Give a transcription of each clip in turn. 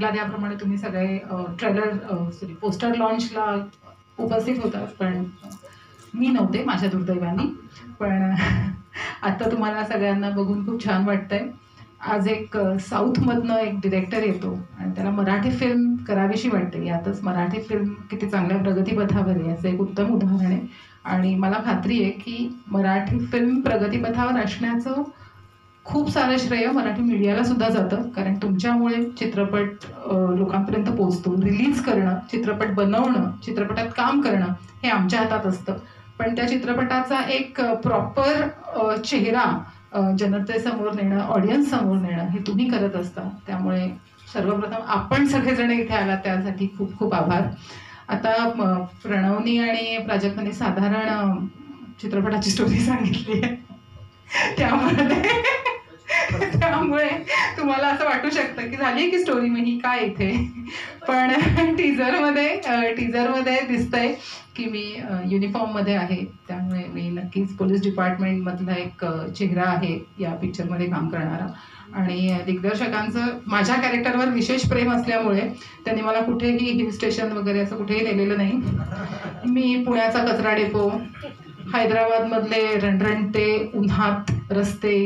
म्हटला त्याप्रमाणे तुम्ही सगळे पोस्टर लॉन्चला उपस्थित होतात, पण मी नव्हते माझ्या दुर्दैवाने. पण आता तुम्हाला सगळ्यांना बघून खूप छान वाटतंय. आज एक साऊथमधनं एक डिरेक्टर येतो आणि त्याला मराठी फिल्म करावीशी वाटते. यातच मराठी फिल्म किती चांगल्या प्रगतीपथावर आहे याचं एक उत्तम उदाहरण आहे. आणि मला खात्री आहे की मराठी फिल्म प्रगतीपथावर असण्याचं खूप सारं श्रेय मराठी मीडियाला सुद्धा जातं, कारण तुमच्यामुळे चित्रपट लोकांपर्यंत पोहोचतो. रिलीज करणं, चित्रपट बनवणं, चित्रपटात काम करणं हे आमच्या हातात असतं, पण त्या चित्रपटाचा एक प्रॉपर चेहरा जनतेसमोर नेणं, ऑडियन्स समोर नेणं हे तुम्ही करत असता. त्यामुळे सर्वप्रथम आपण सगळेजण इथे आला त्यासाठी खूप खूप आभार. आता प्रणवनी आणि प्राजक्तांनी साधारण चित्रपटाची स्टोरी सांगितली आहे, त्यामुळे तुम्हाला असं वाटू शकतं की झाली की स्टोरी मग ही काय इथे. पण टीझरमध्ये दिसतंय की मी युनिफॉर्ममध्ये आहे, त्यामुळे मी नक्कीच पोलीस डिपार्टमेंटमधला एक चेहरा आहे या पिक्चरमध्ये काम करणारा. आणि दिग्दर्शकांचं माझ्या कॅरेक्टरवर विशेष प्रेम असल्यामुळे त्यांनी मला कुठेही हिल स्टेशन वगैरे असं कुठेही नेलेलं नाही. मी पुण्याचा कचरा डेपो, हैदराबादमधले रणरणते उन्हात रस्ते,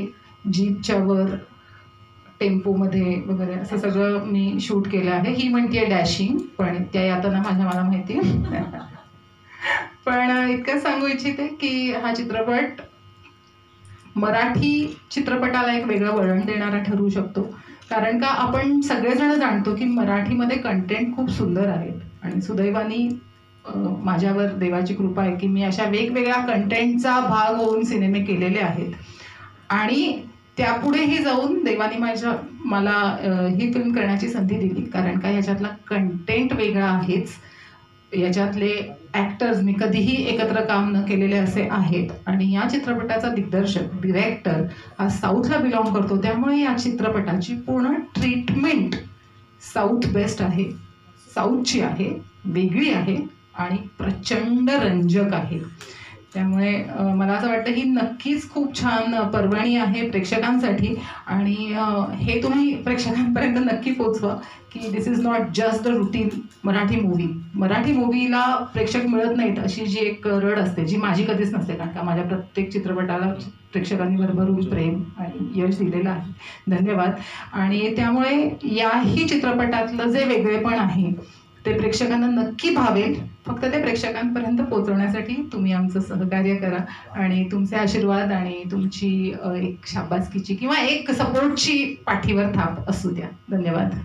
जीपच्या वर, टेम्पोमध्ये वगैरे असं सगळं मी शूट केलं आहे. ही म्हणते डॅशिंग, पण त्या यातना मला माहिती. पण इतकंच सांगू इच्छिते की हा चित्रपट मराठी चित्रपटाला एक वेगळं वळण देणारा ठरू शकतो, कारण का आपण सगळेजण जाणतो की मराठीमध्ये कंटेंट खूप सुंदर आहेत. आणि सुदैवानी माझ्यावर देवाची कृपा आहे की मी अशा वेगवेगळ्या कंटेंटचा भाग होऊन सिनेमे केलेले आहेत. आणि त्यापुढेही जाऊन देवानी मला ही फिल्म करण्याची संधी दिली, कारण का ह्याच्यातला कंटेंट वेगळा आहेच. याच्यातले ॲक्टर्स मी कधीही एकत्र काम न केलेले असे आहेत. आणि या चित्रपटाचा दिग्दर्शक, डिरेक्टर हा साऊथला बिलॉंग करतो, त्यामुळे या चित्रपटाची पूर्ण ट्रीटमेंट साऊथ बेस्ट आहे, साऊथची आहे, वेगळी आहे आणि प्रचंड रंजक आहे. त्यामुळे मला असं वाटतं ही नक्कीच खूप छान पर्वणी आहे प्रेक्षकांसाठी. आणि हे तुम्ही प्रेक्षकांपर्यंत नक्की पोचवा की this is not just the routine Marathi movie. Marathi मूवीला प्रेक्षक मिळत नाहीत अशी जी एक रड असते, जी माझी कधीच नसते, कारण का माझ्या प्रत्येक चित्रपटाला प्रेक्षकांनी भरभरून प्रेम आणि यश दिलेलं आहे. धन्यवाद. आणि त्यामुळे याही चित्रपटातलं जे वेगळेपण आहे ते प्रेक्षकांना नक्की भावेल. फक्त ते प्रेक्षकांपर्यंत पोहोचवण्यासाठी तुम्ही आमचं सहकार्य करा आणि तुमचे आशीर्वाद आणि तुमची एक शाबासकीची किंवा एक सपोर्टची पाठीवर थाप असू द्या. धन्यवाद.